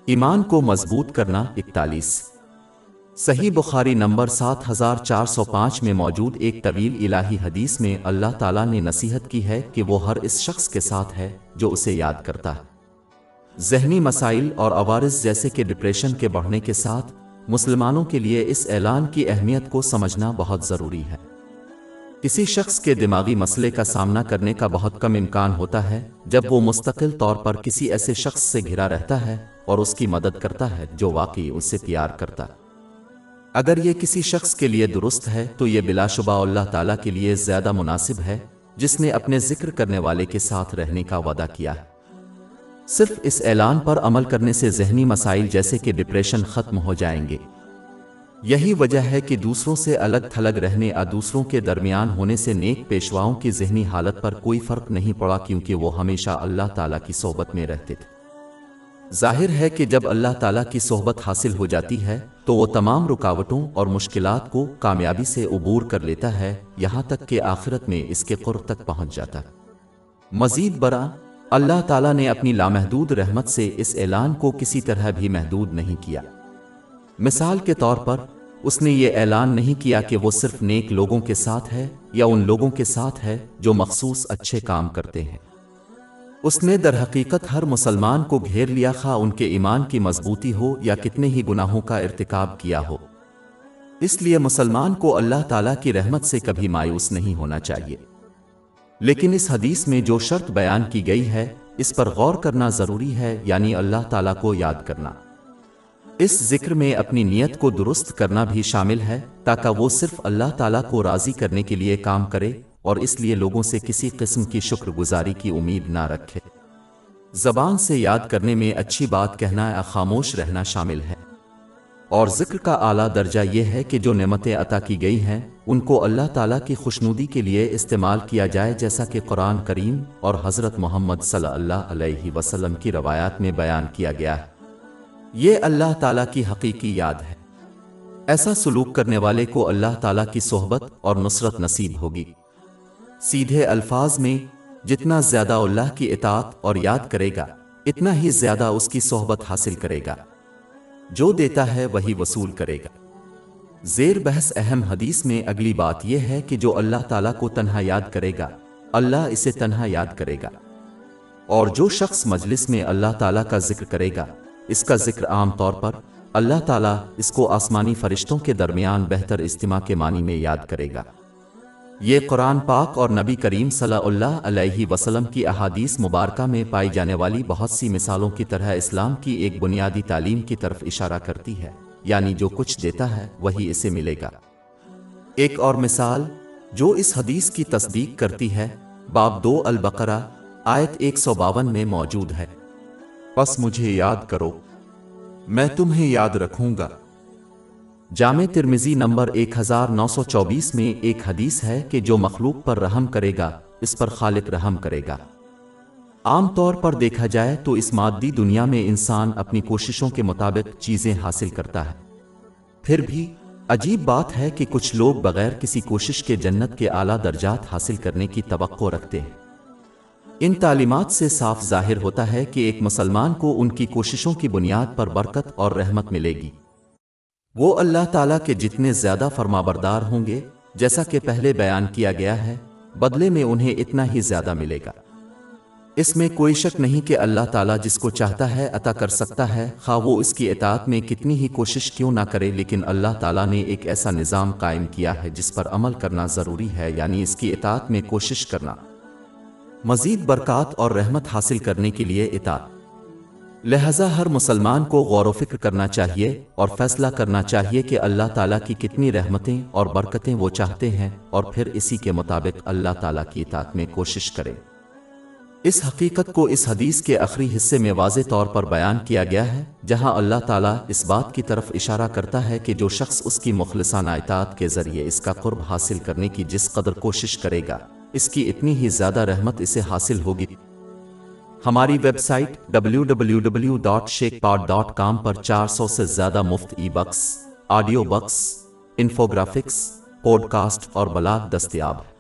ایمان کو مضبوط کرنا 41 صحیح بخاری نمبر 7405 میں موجود ایک طویل الہی حدیث میں اللہ تعالیٰ نے نصیحت کی ہے کہ وہ ہر اس شخص کے ساتھ ہے جو اسے یاد کرتا ہے۔ ذہنی مسائل اور عوارض جیسے کہ ڈپریشن کے بڑھنے کے ساتھ مسلمانوں کے لیے اس اعلان کی اہمیت کو سمجھنا بہت ضروری ہے۔ کسی شخص کے دماغی مسئلے کا سامنا کرنے کا بہت کم امکان ہوتا ہے جب وہ مستقل طور پر کسی ایسے شخص سے گھرا رہتا ہے اور اس کی مدد کرتا ہے جو واقعی اس سے پیار کرتا ہے۔ اگر یہ کسی شخص کے لیے درست ہے تو یہ بلا شبہ اللہ تعالیٰ کے لیے زیادہ مناسب ہے جس نے اپنے ذکر کرنے والے کے ساتھ رہنے کا وعدہ کیا ہے۔ صرف اس اعلان پر عمل کرنے سے ذہنی مسائل جیسے کہ ڈپریشن ختم ہو جائیں گے۔ یہی وجہ ہے کہ دوسروں سے الگ تھلگ رہنے اور دوسروں کے درمیان ہونے سے نیک پیشواؤں کی ذہنی حالت پر کوئی فرق نہیں پڑا، کیونکہ وہ ہمیشہ اللہ تعالیٰ کی صحبت میں رہتے تھے۔ ظاہر ہے کہ جب اللہ تعالیٰ کی صحبت حاصل ہو جاتی ہے تو وہ تمام رکاوٹوں اور مشکلات کو کامیابی سے عبور کر لیتا ہے، یہاں تک کہ آخرت میں اس کے قرب تک پہنچ جاتا ہے۔ مزید برآں اللہ تعالیٰ نے اپنی لامحدود رحمت سے اس اعلان کو کسی طرح بھی محدود نہیں کیا۔ مثال کے طور پر اس نے یہ اعلان نہیں کیا کہ وہ صرف نیک لوگوں کے ساتھ ہے یا ان لوگوں کے ساتھ ہے جو مخصوص اچھے کام کرتے ہیں۔ اس نے در حقیقت ہر مسلمان کو گھیر لیا، خواہ ان کے ایمان کی مضبوطی ہو یا کتنے ہی گناہوں کا ارتکاب کیا ہو۔ اس لیے مسلمان کو اللہ تعالیٰ کی رحمت سے کبھی مایوس نہیں ہونا چاہیے۔ لیکن اس حدیث میں جو شرط بیان کی گئی ہے اس پر غور کرنا ضروری ہے، یعنی اللہ تعالیٰ کو یاد کرنا۔ اس ذکر میں اپنی نیت کو درست کرنا بھی شامل ہے تاکہ وہ صرف اللہ تعالیٰ کو راضی کرنے کے لیے کام کرے اور اس لیے لوگوں سے کسی قسم کی شکر گزاری کی امید نہ رکھے۔ زبان سے یاد کرنے میں اچھی بات کہنا یا خاموش رہنا شامل ہے، اور ذکر کا اعلیٰ درجہ یہ ہے کہ جو نعمتیں عطا کی گئی ہیں ان کو اللہ تعالیٰ کی خوشنودی کے لیے استعمال کیا جائے، جیسا کہ قرآن کریم اور حضرت محمد صلی اللہ علیہ وسلم کی روایات میں بیان کیا گیا ہے۔ یہ اللہ تعالیٰ کی حقیقی یاد ہے۔ ایسا سلوک کرنے والے کو اللہ تعالیٰ کی صحبت اور نصرت نصیب ہوگی۔ سیدھے الفاظ میں جتنا زیادہ اللہ کی اطاعت اور یاد کرے گا اتنا ہی زیادہ اس کی صحبت حاصل کرے گا۔ جو دیتا ہے وہی وصول کرے گا۔ زیر بحث اہم حدیث میں اگلی بات یہ ہے کہ جو اللہ تعالیٰ کو تنہا یاد کرے گا اللہ اسے تنہا یاد کرے گا، اور جو شخص مجلس میں اللہ تعالیٰ کا ذکر کرے گا اس کا ذکر عام طور پر اللہ تعالیٰ اس کو آسمانی فرشتوں کے درمیان بہتر اجتماع کے معنی میں یاد کرے گا۔ یہ قرآن پاک اور نبی کریم صلی اللہ علیہ وسلم کی احادیث مبارکہ میں پائی جانے والی بہت سی مثالوں کی طرح اسلام کی ایک بنیادی تعلیم کی طرف اشارہ کرتی ہے، یعنی جو کچھ دیتا ہے وہی اسے ملے گا۔ ایک اور مثال جو اس حدیث کی تصدیق کرتی ہے باب 2 البقرہ آیت 152 میں موجود ہے، پس مجھے یاد کرو میں تمہیں یاد رکھوں گا۔ جامع ترمذی نمبر 1924 میں ایک حدیث ہے کہ جو مخلوق پر رحم کرے گا اس پر خالق رحم کرے گا۔ عام طور پر دیکھا جائے تو اس مادی دنیا میں انسان اپنی کوششوں کے مطابق چیزیں حاصل کرتا ہے، پھر بھی عجیب بات ہے کہ کچھ لوگ بغیر کسی کوشش کے جنت کے اعلیٰ درجات حاصل کرنے کی توقع رکھتے ہیں۔ ان تعلیمات سے صاف ظاہر ہوتا ہے کہ ایک مسلمان کو ان کی کوششوں کی بنیاد پر برکت اور رحمت ملے گی۔ وہ اللہ تعالیٰ کے جتنے زیادہ فرمانبردار ہوں گے، جیسا کہ پہلے بیان کیا گیا ہے، بدلے میں انہیں اتنا ہی زیادہ ملے گا۔ اس میں کوئی شک نہیں کہ اللہ تعالیٰ جس کو چاہتا ہے عطا کر سکتا ہے، خواہ وہ اس کی اطاعت میں کتنی ہی کوشش کیوں نہ کرے، لیکن اللہ تعالیٰ نے ایک ایسا نظام قائم کیا ہے جس پر عمل کرنا ضروری ہے، یعنی اس کی اطاعت میں کوشش کرنا۔ مزید برکات اور رحمت حاصل کرنے کے لیے اطاعت۔ لہذا ہر مسلمان کو غور و فکر کرنا چاہیے اور فیصلہ کرنا چاہیے کہ اللہ تعالیٰ کی کتنی رحمتیں اور برکتیں وہ چاہتے ہیں، اور پھر اسی کے مطابق اللہ تعالیٰ کی اطاعت میں کوشش کرے۔ اس حقیقت کو اس حدیث کے آخری حصے میں واضح طور پر بیان کیا گیا ہے، جہاں اللہ تعالیٰ اس بات کی طرف اشارہ کرتا ہے کہ جو شخص اس کی مخلصانہ اطاعت کے ذریعے اس کا قرب حاصل کرنے کی جس قدر کوشش کرے گا اس کی اتنی ہی زیادہ رحمت اسے حاصل ہوگی۔ ہماری ویب سائٹ www.sheikhpod.com پر 400 سے زیادہ مفت e books, audio books, infographics, podcast اور بلاگ دستیاب ہے۔